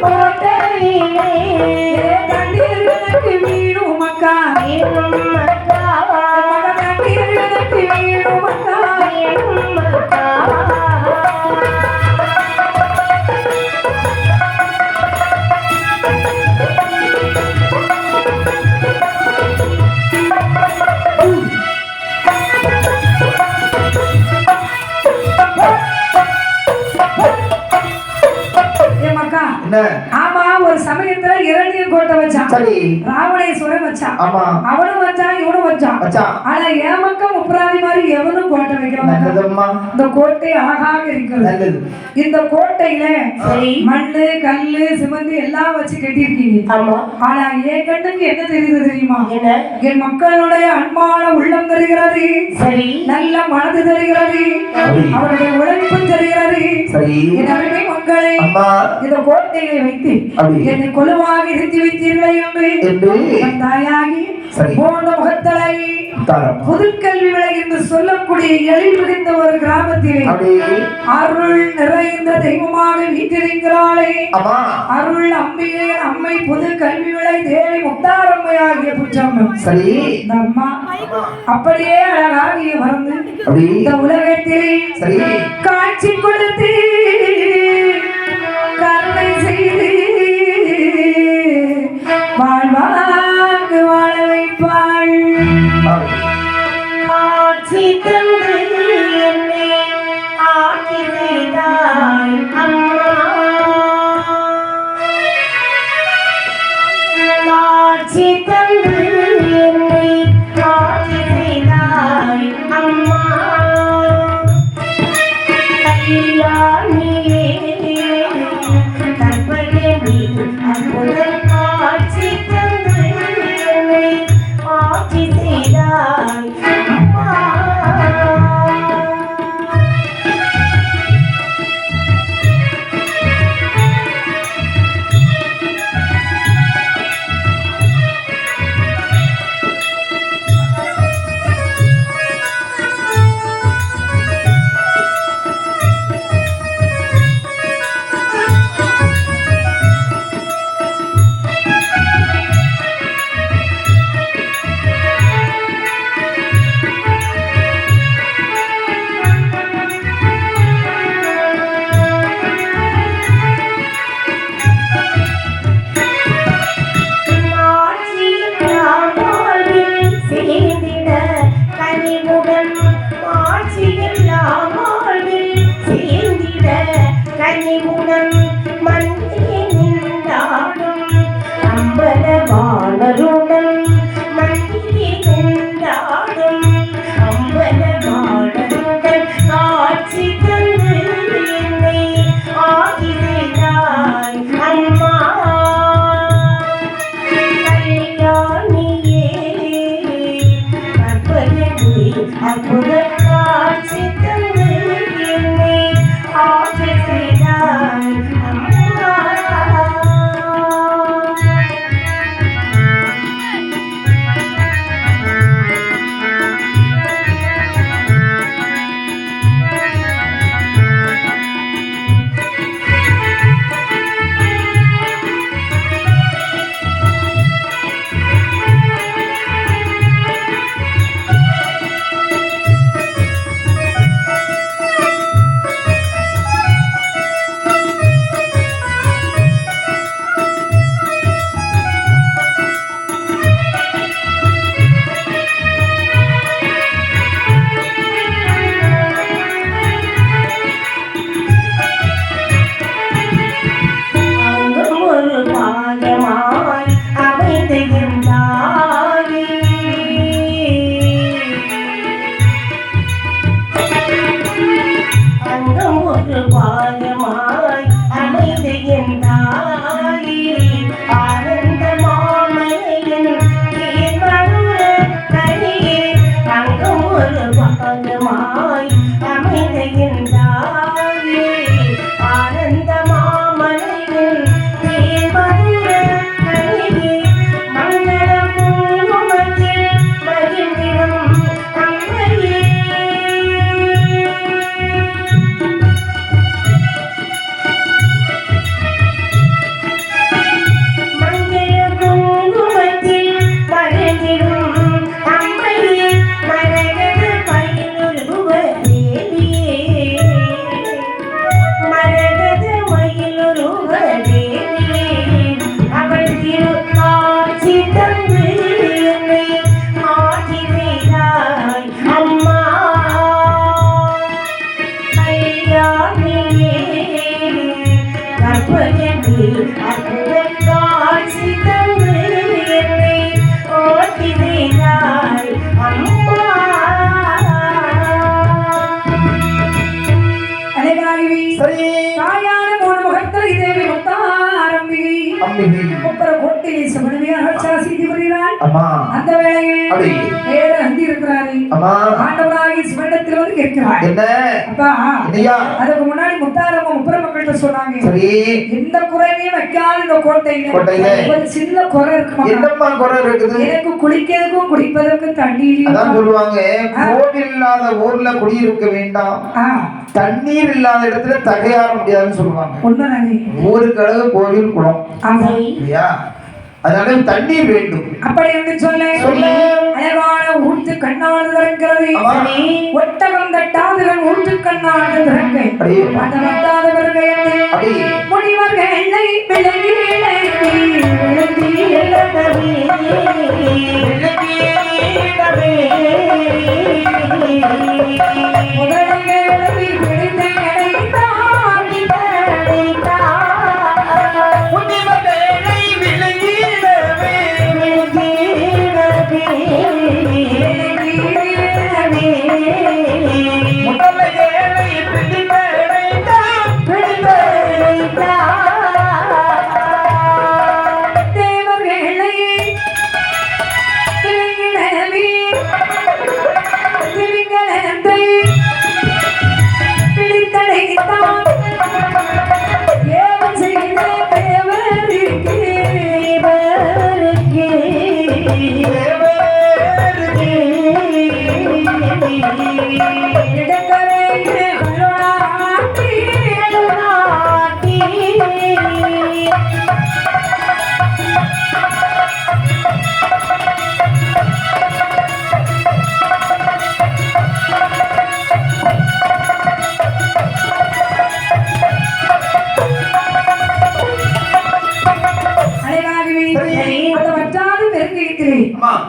கோட்டையிலே கண்டீர்களுக்கு வீடும் மக்கா கண்டீர்களுக்கு வீடும் மக்கா ஆமா ஒரு சமயத்துல இரணியன் கோட்டை வச்சான் ராவணேஸ்வரன் வச்சான் அவனும் வச்சான் இவனும் வச்சான் ஆனா ஏமக்கம் உப்ராதி மாதிரி எவனும் கோட்டை வைக்கிறான் இந்த கோட்டை அழகாக இருக்கிறது இந்த கோட்டையில மண்ணு கல்லு சிமெண்ட் எல்லாம் வச்சு கட்டியிருக்கீங்க ஆனா என் கண்ணுக்கு என்ன தெரியுது தெரியுமா என் மக்களுடைய அன்பான உள்ளம் தெரிகிறது நல்ல மனது தெரிகிறது அவருடைய உழைப்பு தெரிகிறது என் அருமை மக்களை இந்த கோட்டையை வைத்து என்னை கொலுவாக நிறுத்தி வைத்தீர்களே என்று தாயாகி போன முகத்தலை புதுக்கல்வி விலை என்று சொல்லக்கூடிய எழில் மிகுந்த ஒரு கிராமத்திலே அருள் நிறைந்த தெய்வமாக வீற்றிருக்கிறாளே அருள் அம்பிகை அம்மை புது கல்வி விலை தேவி முத்தாரம்மையாகிய புற்றம்மன் இந்த அம்மா அப்படியே அழகாகிய வந்து இந்த உலகத்திலே காட்சி கொடுத்து கருணை செய்து வாழ்வாங்கு வாழ வைப்பாள் காட்சி தந்து என்னை ஆட்சி செய்தாய் அம்மா காட்சி தந்து என்னை ஆட்சி செய்தாய் அம்மா கல்யாணி அந்த வேளையில் வேற அந்தி இருக்கிறாரு ஆண்டவராகிய சிவனிடத்தில் வந்து கேட்கிறார் அப்பா அதுக்கு முன்னாடி முத்தாரம்மா முப்பர மக்கள்கிட்ட சொன்னாங்க எந்த குறையும் வைக்காத இந்த கோட்டையில ஒரு சின்ன குறை இருக்குமா என்னம்மா குறை இருக்குது எனக்கு குளிக்கிறதுக்கும் குடிப்பதற்கும் தண்ணீர் அதான் சொல்லுவாங்க கோவில் இல்லாத ஊர்ல குடியிருக்க வேண்டாம் தண்ணீர் இல்லாத இடத்துல தகையாற முடியாதுன்னு சொல்லுவாங்க உண்மைதானே ஊருக்கு அளவு கோவில் குளம் இல்லையா அதனால தண்ணீர் வேண்டும் அப்படி என்று சொல்ல அழகான ஊற்று கண்ணாடு திறக்கிறது ஒட்டகம் தட்டாதவன் ஊற்று கண்ணாடு திறக்கை முனிவர்கள் என்னை விளங்கி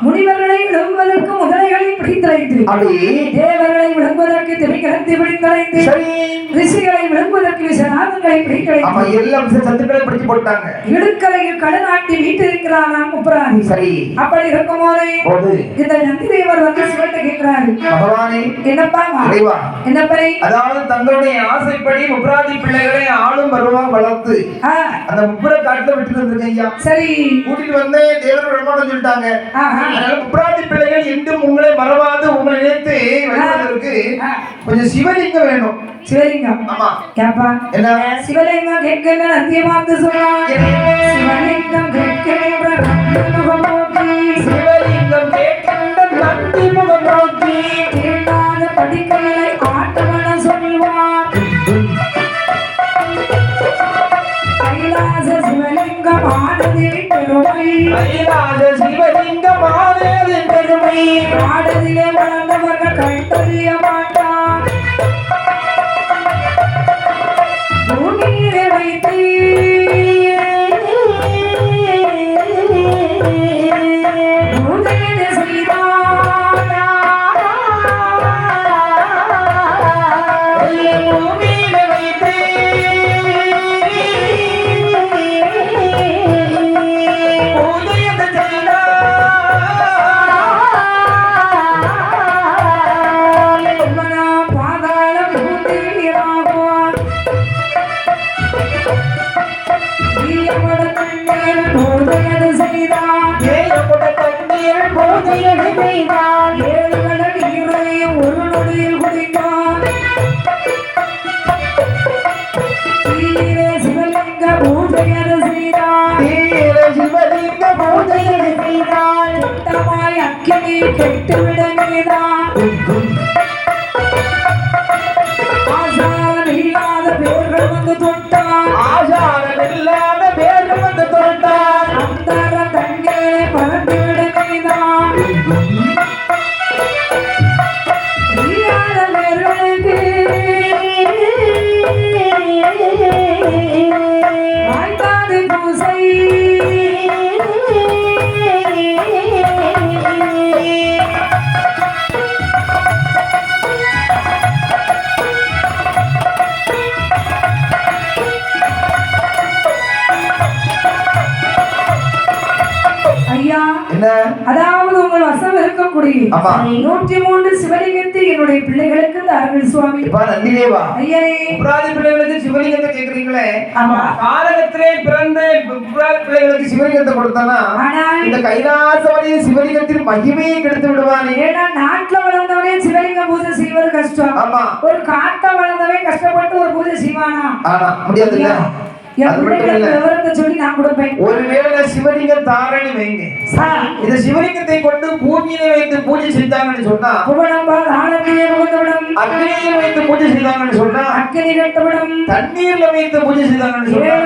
முனிவர்களை விளங்குவதற்கு முதலைகளை பிடித்தலைந்து தேவர்களை விளங்குவதற்கு திமிங்கலத்தை பிடித்தலைந்து ரிஷிகளை விளங்குவதற்கு விசநாதங்களை பிடித்தலைந்து எல்லாம் சத்துக்களை பிடிச்சு போட்டாங்க இடுக்கலையில் கடனாட்டி வீட்டிருக்கிறானாம் உப்பராதி சரி அப்படி இருக்கும் போது இந்த நந்தி தேவர் வந்து சிவத்தை கேட்கிறாரு பகவானே என்னப்பா இறைவா என்னப்பரை அதாவது தங்களுடைய ஆசைப்படி உப்பராதி பிள்ளைகளை ஆளும் பருவம் வளர்த்து அந்த உப்புர காட்டுல விட்டு வந்திருக்கீங்க சரி கூட்டிட்டு வந்து தேவர் விடமாட்டோம் சொல்லிட்டாங்க உப்பராதி பிள்ளைகள் என்றும் உங்களை மறவாது உங்களை நினைத்து வருவதற்கு கொஞ்சம் சிவலிங்கம் வேணும் சிவலிங்கம் ஆமா கேப்பா என்ன சிவலிங்கம் கேட்கிற அத்தியமாத்து சொல்றான் சிவலிங்கம் கேட்கிற சிவலிங்கம் கேட்கின்ற நந்தி முகம் நோக்கி கேட்டாத படிக்கலை ஆட்டவன சொல்வார் கைலாச சிவலிங்கம் ஆனதின் பெருமை கைலாச சிவலிங்கம் ஆனதின் பெருமை ஆடதிலே வளர்ந்தவர்கள் கண்டறிய மாட்டார் பூமியிலே வைத்து பூஜையை செய்தார் பூமியிலே வைத்து கெட்டுவிட நீதான் ஆசாரம் இல்லாத பேர்கள் வந்து தொட்டார் ஆசாரம் இல்லாத பேர்கள் வந்து தொட்டார் அந்தர தங்களை பறந்துவிட நீதான் இல்லாத பேர்களுக்கு வாய்க்காது பூசை என்ன? அதாவது உங்கள் வசம் இருக்கக்கூடிய 103 சிவலிங்கத்தை என்னுடைய பிள்ளைகளுக்கு தாருங்கள் சுவாமி. நந்திதேவா ஐயரே, புராதி பிள்ளைகளுக்கு சிவலிங்கத்தை கேக்குறீங்களே, ஆமா, காரகத்திலே பிறந்த புராதி பிள்ளைகளுக்கு சிவலிங்கத்தை கொடுத்தானா இந்த கைலாசவரைய சிவலிங்கத்தின் மகிமையை கெடுத்து விடுவானே. ஏன்னா நாட்டுல வளர்ந்தவனே சிவலிங்க பூஜை செய்வது கஷ்டம். ஆமா, ஒரு காட்ட வளர்ந்தவன் கஷ்டப்பட்டு ஒரு பூஜை செய்வானா? ஆனா முடியாது. சொல்லி நான் கொடுப்பேன். ஒருவேளை சிவலிங்கம் தாரணி வைங்க, இந்த சிவலிங்கத்தை கொண்டு பூமியில வைத்து பூஜை செய்தாங்கன்னு சொன்னா அக்னியை வைத்து பூஜை செய்தாங்கன்னு சொன்னா அக்னி கட்டவிடும், தண்ணீர்ல வைத்து பூஜை செய்தாங்கன்னு சொன்னா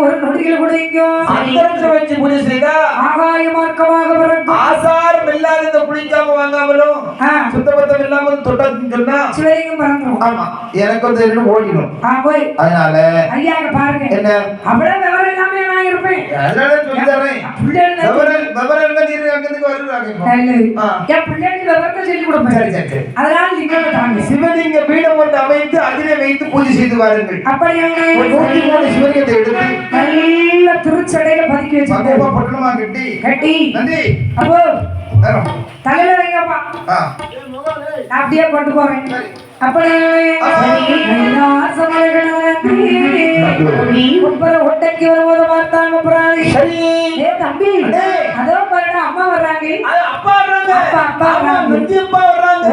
ஒரு நொடியில் குடிக்கும், அந்தரத்தை வச்சு பூஜை செய்தா ஆகாய மார்க்கமாக வரும். ஆசாரம் இல்லாத இந்த குளிக்காம வாங்காமலும் சுத்தபத்தம் இல்லாமலும் தொட்டான்னு சொன்னா சிவலிங்கம் பறந்துடும். ஆமா, எனக்கு வந்து ரெண்டும் ஓடிடும். அதனால ஐயா பாருங்க, என்ன அவ்வளவு விவரம் எல்லாமே நான் இருப்பேன். அதனால சொல்லித்தரேன், விவரம் நீர் அங்கிருந்து வருவாங்க. என் பிள்ளைக்கு விவரத்தை சொல்லி கொடுப்பேன். அதனால நீங்க சிவலிங்க பீடம் ஒன்று அமைத்து அதிலே வைத்து பூஜை செய்து வாருங்கள். அப்படியே 103 சிவலிங்கத்தை எடுத்து நல்ல திருச்சடையில பதுக்கி வச்சு பட்டணமா கட்டி நன்றி அப்போ தலையில வைங்கப்பா, அப்படியே கொண்டு போறேன். ஒட்டைக்கு வரும்போது பார்த்தாங்க தம்பி, அதோ பாருடா அம்மா வர்றாங்க. அப்பா வர்றாங்க.